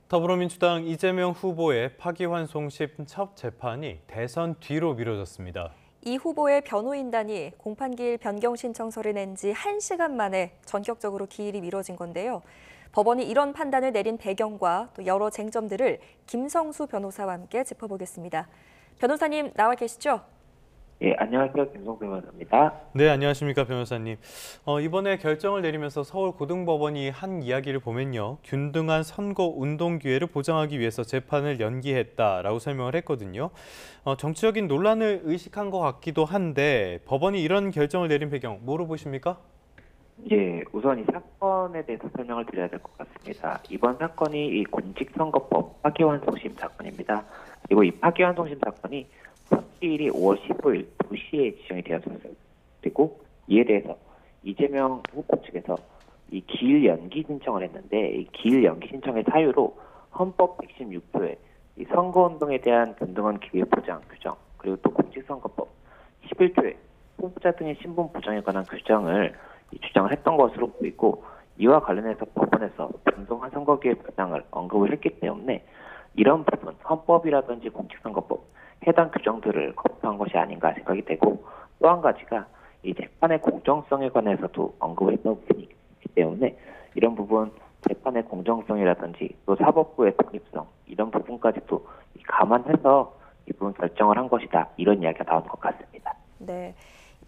더불어민주당 이재명 후보의 파기환송심 첫 재판이 대선 뒤로 미뤄졌습니다. 이 후보의 변호인단이 공판기일 변경 신청서를 낸 지 1시간 만에 전격적으로 기일이 미뤄진 건데요. 법원이 이런 판단을 내린 배경과 또 여러 쟁점들을 김성수 변호사와 함께 짚어보겠습니다. 변호사님 나와 계시죠? 예, 안녕하세요. 김성수 변호사입니다. 네, 안녕하십니까 변호사님. 이번에 결정을 내리면서 서울고등법원이 한 이야기를 보면요. 균등한 선거 운동 기회를 보장하기 위해서 재판을 연기했다라고 설명을 했거든요. 정치적인 논란을 의식한 것 같기도 한데 법원이 이런 결정을 내린 배경 뭐로 보십니까? 예, 우선 이 사건에 대해서 설명을 드려야 될 것 같습니다. 이번 사건이 이 공직선거법 파기환송심 사건입니다. 그리고 이 파기환송심 사건이 첫 기일이 5월 15일 2시에 지정이 되었습니다. 그리고 이에 대해서 이재명 후보 측에서 이 기일 연기 신청을 했는데 이 기일 연기 신청의 사유로 헌법 116조에 이 선거운동에 대한 균등한 기회 보장 규정 그리고 또 공직선거법 11조에 후보자 등의 신분 보장에 관한 규정을 주장을 했던 것으로 보이고 이와 관련해서 법원에서 균등한 선거기회 보장을 언급을 했기 때문에 이런 부분 헌법이라든지 공직선거법 해당 규정들을 검토한 것이 아닌가 생각이 되고 또 한 가지가 이 재판의 공정성에 관해서도 언급을 했던 부분이기 때문에 이런 부분 재판의 공정성이라든지 또 사법부의 독립성 이런 부분까지도 감안해서 이 부분 결정을 한 것이다 이런 이야기가 나온 것 같습니다. 네.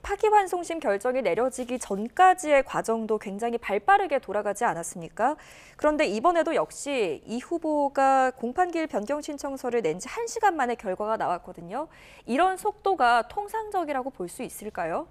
파기환송심 결정이 내려지기 전까지의 과정도 굉장히 발빠르게 돌아가지 않았습니까? 그런데 이번에도 역시 이 후보가 공판기일 변경 신청서를 낸 지 1시간 만에 결과가 나왔거든요. 이런 속도가 통상적이라고 볼 수 있을까요?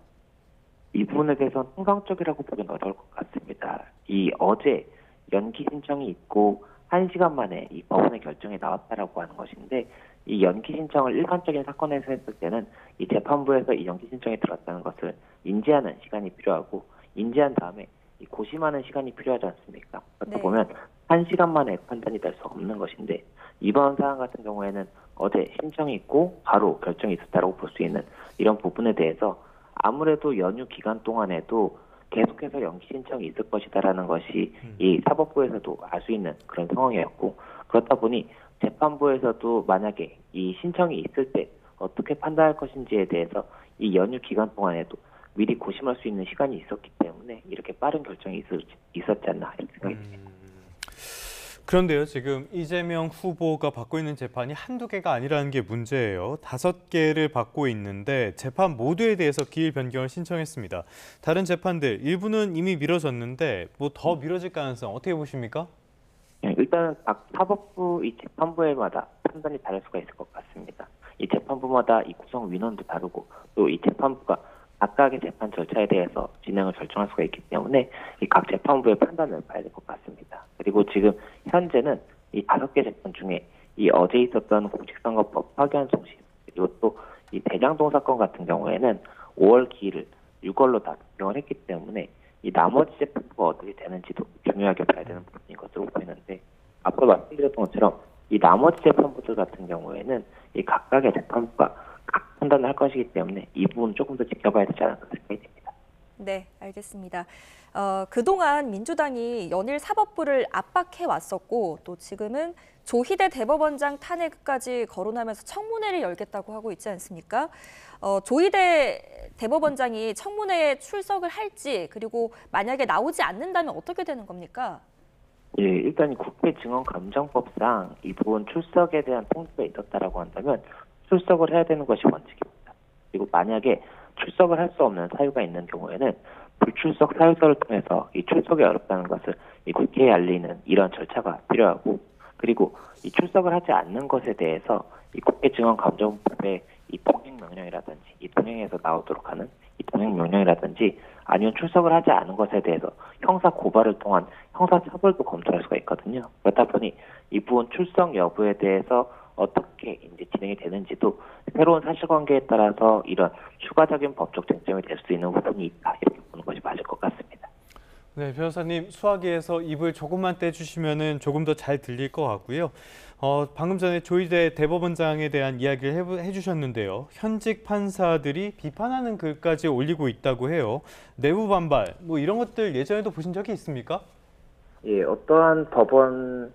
이 부분에 대해서는 통상적이라고 보기는 어려울 것 같습니다. 이 어제 연기 신청이 있고 1시간 만에 이 법원의 결정이 나왔다라고 하는 것인데 이 연기 신청을 일반적인 사건에서 했을 때는 이 재판부에서 이 연기 신청이 들어왔다는 것을 인지하는 시간이 필요하고 인지한 다음에 이 고심하는 시간이 필요하지 않습니까? 그렇다 네. 보면 1시간 만에 판단이 될 수 없는 것인데 이번 사안 같은 경우에는 어제 신청이 있고 바로 결정이 있었다고 볼 수 있는 이런 부분에 대해서 아무래도 연휴 기간 동안에도 계속해서 연기 신청이 있을 것이다라는 것이 이 사법부에서도 알 수 있는 그런 상황이었고 그렇다 보니 재판부에서도 만약에 이 신청이 있을 때 어떻게 판단할 것인지에 대해서 이 연휴 기간 동안에도 미리 고심할 수 있는 시간이 있었기 때문에 이렇게 빠른 결정이 있었지 않나 이런 생각이 듭니다. 그런데요, 지금 이재명 후보가 받고 있는 재판이 한두 개가 아니라는 게 문제예요. 5개를 받고 있는데 재판 모두에 대해서 기일 변경을 신청했습니다. 다른 재판들 일부는 이미 미뤄졌는데 뭐 더 미뤄질 가능성 어떻게 보십니까? 일단은 각 사법부 이 재판부마다 판단이 다를 수가 있을 것 같습니다. 이 재판부마다 이 구성 민원도 다르고 또 이 재판부가 각각의 재판 절차에 대해서 진행을 결정할 수가 있기 때문에 이 각 재판부의 판단을 봐야 될 것 같습니다. 그리고 지금 현재는 이 5개 재판 중에 이 어제 있었던 공직선거법 파기환송심 그리고 또 이 대장동 사건 같은 경우에는 5월 기일을 6월로 다 변경을 했기 때문에 이 나머지 재판부가 어떻게 되는지도 중요하게 봐야 되는 부분인 것으로 보이는데 앞서 말씀드렸던 것처럼 이 나머지 재판부들 같은 경우에는 이 각각의 재판부가 각 판단을 할 것이기 때문에 이 부분 조금 더 지켜봐야 되지 않을까 생각이 됩니다. 네, 알겠습니다. 그동안 민주당이 연일 사법부를 압박해 왔었고 또 지금은 조희대 대법원장 탄핵까지 거론하면서 청문회를 열겠다고 하고 있지 않습니까? 조희대 대법원장이 청문회에 출석을 할지 그리고 만약에 나오지 않는다면 어떻게 되는 겁니까? 예, 일단 국회 증언감정법상 이 부분 출석에 대한 통지가 있었다라고 한다면 출석을 해야 되는 것이 원칙입니다. 그리고 만약에 출석을 할 수 없는 사유가 있는 경우에는 불출석 사유서를 통해서 이 출석이 어렵다는 것을 이 국회에 알리는 이런 절차가 필요하고 그리고 이 출석을 하지 않는 것에 대해서 이 국회 증언감정법의 이 동행 명령이라든지 이 동행에서 나오도록 하는 이 동행 명령이라든지 아니면 출석을 하지 않은 것에 대해서 형사 고발을 통한 형사 처벌도 검토할 수가 있거든요. 그렇다 보니 이 부분 출석 여부에 대해서 어떻게 이제 진행이 되는지도 새로운 사실관계에 따라서 이런 추가적인 법적 쟁점이 될 수 있는 부분이 있다 이렇게 보는 것이 맞을 것 같습니다. 네, 변호사님 수화기에서 입을 조금만 떼주시면은 조금 더 잘 들릴 것 같고요. 방금 전에 조희대 대법원장에 대한 이야기를 해주셨는데요. 현직 판사들이 비판하는 글까지 올리고 있다고 해요. 내부 반발, 뭐 이런 것들 예전에도 보신 적이 있습니까? 예, 어떠한 법원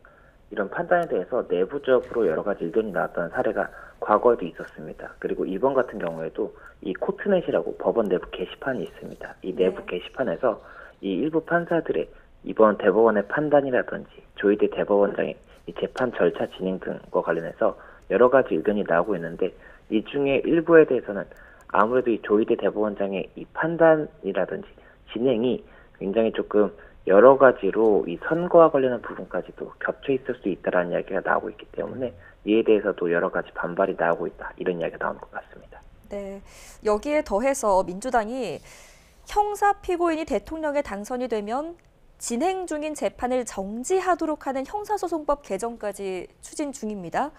이런 판단에 대해서 내부적으로 여러 가지 의견이 나왔던 사례가 과거에도 있었습니다. 그리고 이번 같은 경우에도 이 코트넷이라고 법원 내부 게시판이 있습니다. 이 내부 게시판에서 이 일부 판사들의 이번 대법원의 판단이라든지 조희대 대법원장의 이 재판 절차 진행 등과 관련해서 여러 가지 의견이 나오고 있는데, 이 중에 일부에 대해서는 아무래도 이 조희대 대법원장의 이 판단이라든지 진행이 굉장히 조금 여러 가지로 이 선거와 관련한 부분까지도 겹쳐 있을 수 있다라는 이야기가 나오고 있기 때문에 이에 대해서도 여러 가지 반발이 나오고 있다, 이런 이야기가 나오는 것 같습니다. 네, 여기에 더해서 민주당이 형사 피고인이 대통령에 당선이 되면 진행 중인 재판을 정지하도록 하는 형사소송법 개정까지 추진 중입니다.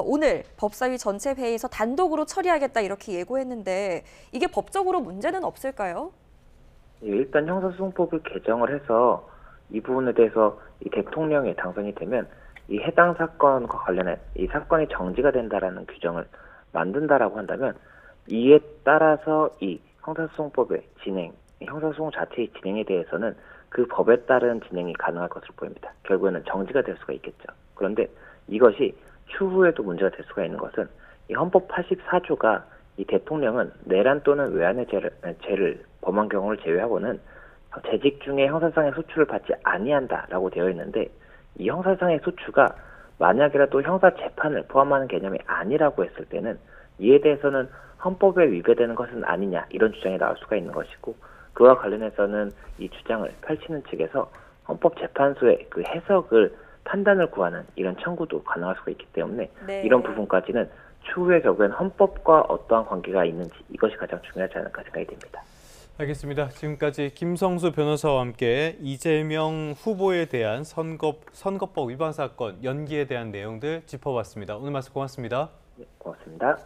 오늘 법사위 전체 회의에서 단독으로 처리하겠다 이렇게 예고했는데 이게 법적으로 문제는 없을까요? 일단 형사소송법을 개정을 해서 이 부분에 대해서 이 대통령이 당선이 되면 이 해당 사건과 관련해 이 사건이 정지가 된다라는 규정을 만든다라고 한다면, 이에 따라서 이 형사소송법의 진행, 형사소송 자체의 진행에 대해서는 그 법에 따른 진행이 가능할 것으로 보입니다. 결국에는 정지가 될 수가 있겠죠. 그런데 이것이 추후에도 문제가 될 수가 있는 것은 이 헌법 84조가 이 대통령은 내란 또는 외환의 죄를 범한 경우를 제외하고는 재직 중에 형사상의 소추를 받지 아니한다라고 되어 있는데, 이 형사상의 소추가 만약이라도 형사 재판을 포함하는 개념이 아니라고 했을 때는 이에 대해서는 헌법에 위배되는 것은 아니냐, 이런 주장이 나올 수가 있는 것이고, 그와 관련해서는 이 주장을 펼치는 측에서 헌법재판소의 그 해석을 판단을 구하는 이런 청구도 가능할 수가 있기 때문에 네. 이런 부분까지는 추후에 결국엔 헌법과 어떠한 관계가 있는지, 이것이 가장 중요하지 않을까 생각이 됩니다. 알겠습니다. 지금까지 김성수 변호사와 함께 이재명 후보에 대한 선거법 위반 사건 연기에 대한 내용들 짚어봤습니다. 오늘 말씀 고맙습니다. 네, 고맙습니다.